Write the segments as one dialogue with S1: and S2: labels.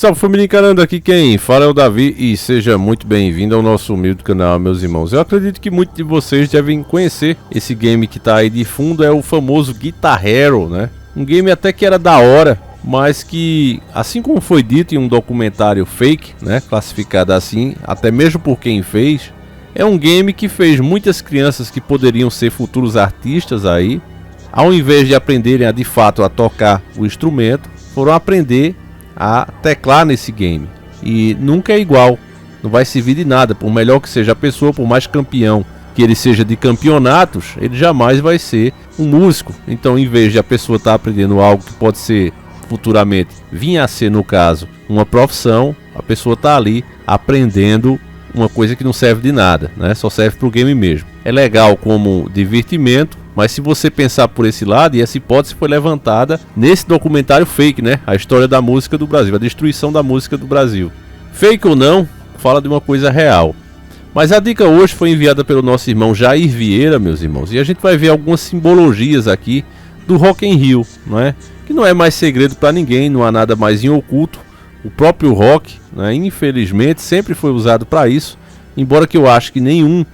S1: Salve família encarando, aqui quem fala é o Davi e seja muito bem-vindo ao nosso humilde canal, meus irmãos. Eu acredito que muitos de vocês devem conhecer esse game que tá aí de fundo, é o famoso Guitar Hero, né? Um game até que era da hora, mas que, assim como foi dito em um documentário fake, né, classificado assim, até mesmo por quem fez, é um game que fez muitas crianças que poderiam ser futuros artistas aí, ao invés de aprenderem de fato a tocar o instrumento, foram aprender a teclar nesse game. E nunca é igual, não vai servir de nada, por melhor que seja a pessoa, por mais campeão que ele seja de campeonatos, ele jamais vai ser um músico. Então, em vez de a pessoa estar aprendendo algo que pode ser futuramente, vir a ser no caso, uma profissão, a pessoa está ali aprendendo uma coisa que não serve de nada, né? Só serve para o game mesmo. É legal como divertimento, mas se você pensar por esse lado, e essa hipótese foi levantada nesse documentário fake, né? A história da música do Brasil, a destruição da música do Brasil. Fake ou não, fala de uma coisa real. Mas a dica hoje foi enviada pelo nosso irmão Jair Vieira, meus irmãos. E a gente vai ver algumas simbologias aqui do Rock in Rio, não é? Que não é mais segredo para ninguém, não há nada mais em oculto. O próprio rock, né, infelizmente, sempre foi usado para isso. Embora que eu acho que nenhum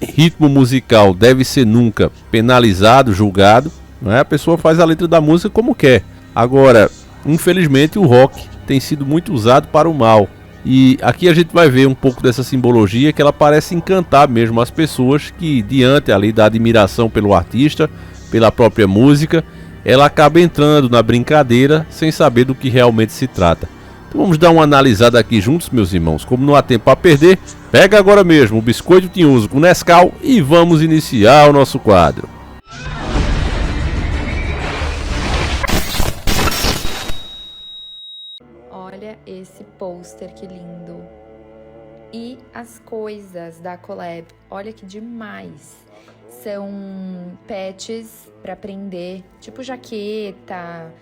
S1: ritmo musical deve ser nunca penalizado, julgado, né? A pessoa faz a letra da música como quer. Agora, infelizmente, o rock tem sido muito usado para o mal. E aqui a gente vai ver um pouco dessa simbologia, que ela parece encantar mesmo as pessoas que, diante ali da admiração pelo artista, pela própria música, ela acaba entrando na brincadeira sem saber do que realmente se trata. Então vamos dar uma analisada aqui juntos, meus irmãos. Como não há tempo a perder, pega agora mesmo o biscoito tinhoso com Nescau e vamos iniciar o nosso quadro.
S2: Olha esse pôster, que lindo. E as coisas da collab, olha que demais. São patches para prender, tipo jaqueta.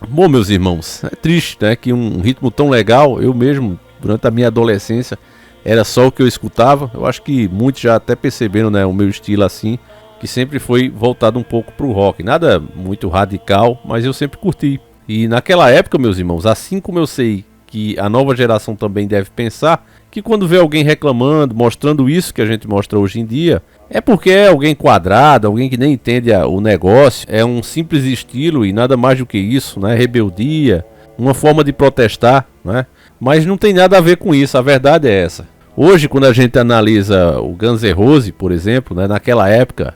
S1: Bom, meus irmãos, é triste, né, que um ritmo tão legal, eu mesmo, durante a minha adolescência, era só o que eu escutava. Eu acho que muitos já até perceberam, né, o meu estilo assim, que sempre foi voltado um pouco pro rock. Nada muito radical, mas eu sempre curti. E naquela época, meus irmãos, assim como eu sei que a nova geração também deve pensar, que quando vê alguém reclamando, mostrando isso que a gente mostra hoje em dia, é porque é alguém quadrado, alguém que nem entende o negócio, é um simples estilo e nada mais do que isso, né? Rebeldia, uma forma de protestar, né? Mas não tem nada a ver com isso, a verdade é essa. Hoje, quando a gente analisa o Guns N' Roses, por exemplo, né? Naquela época,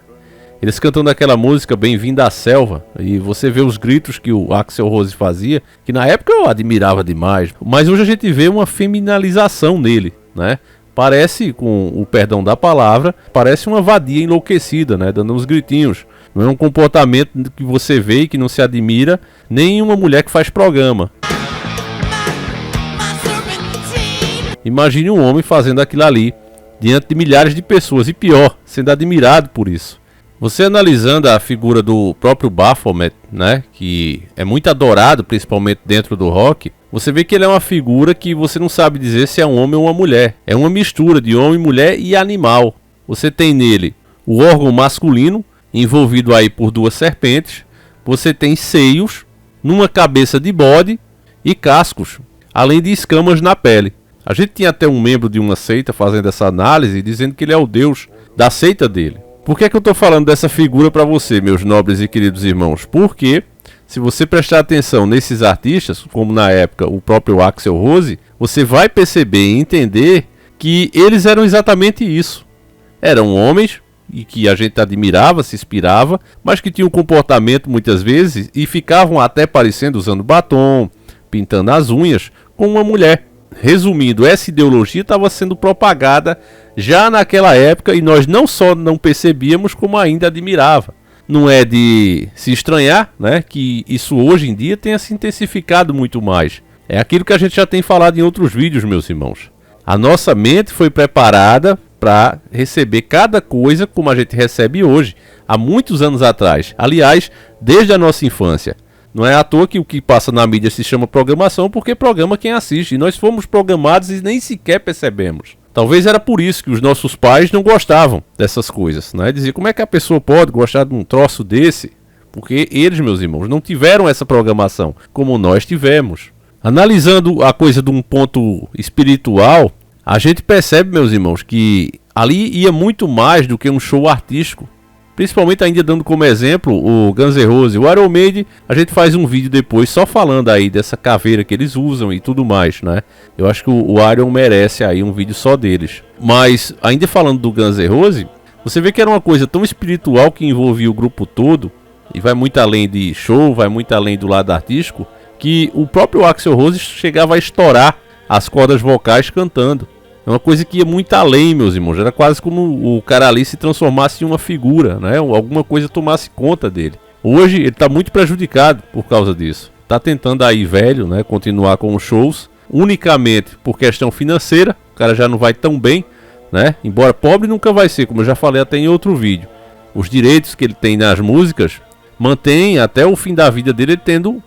S1: eles cantando aquela música Bem-vindo à Selva, e você vê os gritos que o Axl Rose fazia, que na época eu admirava demais, mas hoje a gente vê uma feminilização nele, né? Parece, com o perdão da palavra, parece uma vadia enlouquecida, né? Dando uns gritinhos. Não é um comportamento que você vê e que não se admira, nem uma mulher que faz programa. Imagine um homem fazendo aquilo ali, diante de milhares de pessoas, e pior, sendo admirado por isso. Você analisando a figura do próprio Baphomet, né, que é muito adorado, principalmente dentro do rock, você vê que ele é uma figura que você não sabe dizer se é um homem ou uma mulher. É uma mistura de homem, mulher e animal. Você tem nele o órgão masculino, envolvido aí por duas serpentes. Você tem seios, numa cabeça de bode e cascos, além de escamas na pele. A gente tinha até um membro de uma seita fazendo essa análise, dizendo que ele é o deus da seita dele. Por que é que eu estou falando dessa figura para você, meus nobres e queridos irmãos? Porque, se você prestar atenção nesses artistas, como na época o próprio Axl Rose, você vai perceber e entender que eles eram exatamente isso. Eram homens e que a gente admirava, se inspirava, mas que tinham um comportamento muitas vezes e ficavam até parecendo usando batom, pintando as unhas, com uma mulher. Resumindo, essa ideologia estava sendo propagada já naquela época e nós não só não percebíamos, como ainda admirava. Não é de se estranhar, né, que isso hoje em dia tenha se intensificado muito mais. É aquilo que a gente já tem falado em outros vídeos, meus irmãos. A nossa mente foi preparada para receber cada coisa como a gente recebe hoje, há muitos anos atrás. Aliás, desde a nossa infância. Não é à toa que o que passa na mídia se chama programação, porque programa quem assiste. E nós fomos programados e nem sequer percebemos. Talvez era por isso que os nossos pais não gostavam dessas coisas, né? Dizer, como é que a pessoa pode gostar de um troço desse? Porque eles, meus irmãos, não tiveram essa programação, como nós tivemos. Analisando a coisa de um ponto espiritual, a gente percebe, meus irmãos, que ali ia muito mais do que um show artístico. Principalmente ainda dando como exemplo o Guns N' Roses, o Iron Maiden. A gente faz um vídeo depois só falando aí dessa caveira que eles usam e tudo mais, né? Eu acho que o Iron merece aí um vídeo só deles. Mas ainda falando do Guns N' Roses, você vê que era uma coisa tão espiritual que envolvia o grupo todo, e vai muito além de show, vai muito além do lado artístico, que o próprio Axl Rose chegava a estourar as cordas vocais cantando. É uma coisa que ia muito além, meus irmãos. Era quase como o cara ali se transformasse em uma figura, né? Ou alguma coisa tomasse conta dele. Hoje ele está muito prejudicado por causa disso. Está tentando aí, velho, né, continuar com os shows, unicamente por questão financeira. O cara já não vai tão bem, né? Embora pobre nunca vai ser, como eu já falei até em outro vídeo. Os direitos que ele tem nas músicas mantém até o fim da vida dele tendo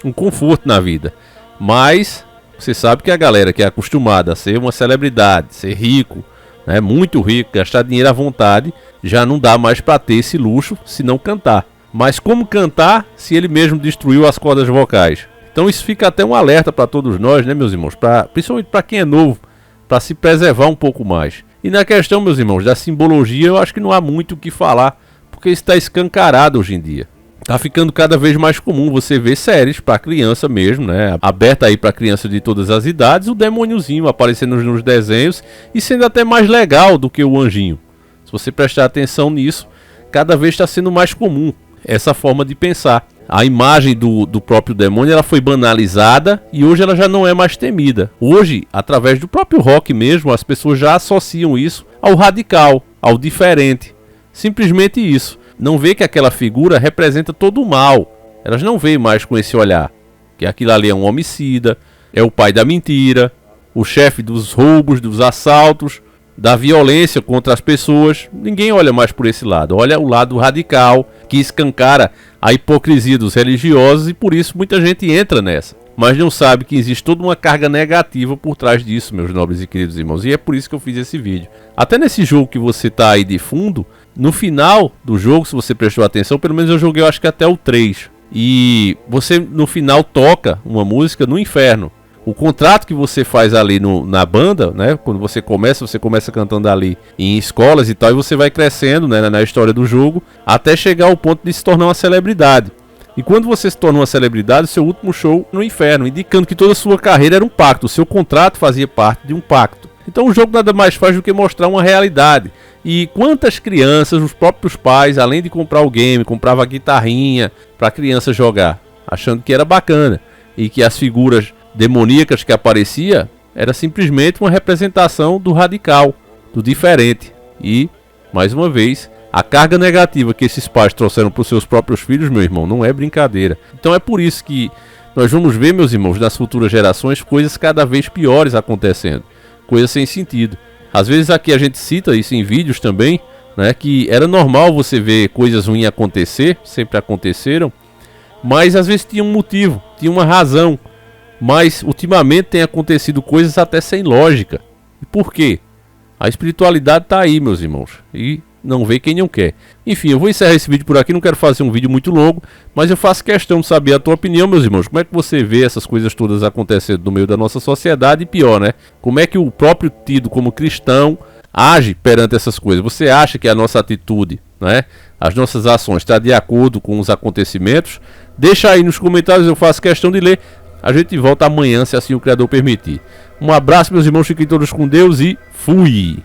S1: um conforto na vida. Mas você sabe que a galera que é acostumada a ser uma celebridade, ser rico, né, muito rico, gastar dinheiro à vontade, já não dá mais para ter esse luxo se não cantar. Mas como cantar se ele mesmo destruiu as cordas vocais? Então isso fica até um alerta para todos nós, né, meus irmãos? Principalmente para quem é novo, para se preservar um pouco mais. E na questão, meus irmãos, da simbologia, eu acho que não há muito o que falar, porque isso está escancarado hoje em dia. Tá ficando cada vez mais comum você ver séries para criança mesmo, né? Aberta aí para criança de todas as idades, o demôniozinho aparecendo nos desenhos e sendo até mais legal do que o anjinho. Se você prestar atenção nisso, cada vez está sendo mais comum essa forma de pensar. A imagem do próprio demônio ela foi banalizada e hoje ela já não é mais temida. Hoje, através do próprio rock mesmo, as pessoas já associam isso ao radical, ao diferente. Simplesmente isso. Não vê que aquela figura representa todo o mal. Elas não veem mais com esse olhar. Que aquilo ali é um homicida, é o pai da mentira, o chefe dos roubos, dos assaltos, da violência contra as pessoas. Ninguém olha mais por esse lado. Olha o lado radical, que escancara a hipocrisia dos religiosos e por isso muita gente entra nessa. Mas não sabe que existe toda uma carga negativa por trás disso, meus nobres e queridos irmãos. E é por isso que eu fiz esse vídeo. Até nesse jogo que você está aí de fundo, no final do jogo, se você prestou atenção, pelo menos eu joguei, eu acho que até o 3. E você no final toca uma música no inferno. O contrato que você faz ali na banda, né? Quando você começa cantando ali em escolas e tal, e você vai crescendo, né, na história do jogo, até chegar ao ponto de se tornar uma celebridade. E quando você se torna uma celebridade, seu último show no inferno, indicando que toda a sua carreira era um pacto, o seu contrato fazia parte de um pacto. Então o jogo nada mais faz do que mostrar uma realidade. E quantas crianças, os próprios pais, além de comprar o game, comprava a guitarrinha para a criança jogar, achando que era bacana. E que as figuras demoníacas que aparecia era simplesmente uma representação do radical, do diferente. E, mais uma vez, a carga negativa que esses pais trouxeram para os seus próprios filhos, meu irmão, não é brincadeira. Então é por isso que nós vamos ver, meus irmãos, nas futuras gerações, coisas cada vez piores acontecendo. Coisas sem sentido. Às vezes aqui a gente cita isso em vídeos também, né, que era normal você ver coisas ruins acontecer, sempre aconteceram, mas às vezes tinha um motivo, tinha uma razão. Mas ultimamente tem acontecido coisas até sem lógica. E por quê? A espiritualidade está aí, meus irmãos, e não vê quem não quer. Enfim, eu vou encerrar esse vídeo por aqui, não quero fazer um vídeo muito longo, mas eu faço questão de saber a tua opinião, meus irmãos. Como é que você vê essas coisas todas acontecendo no meio da nossa sociedade? E pior, né? Como é que o próprio tido como cristão age perante essas coisas? Você acha que a nossa atitude, né, as nossas ações está de acordo com os acontecimentos? Deixa aí nos comentários, eu faço questão de ler. A gente volta amanhã, se assim o Criador permitir. Um abraço, meus irmãos, fiquem todos com Deus e fui!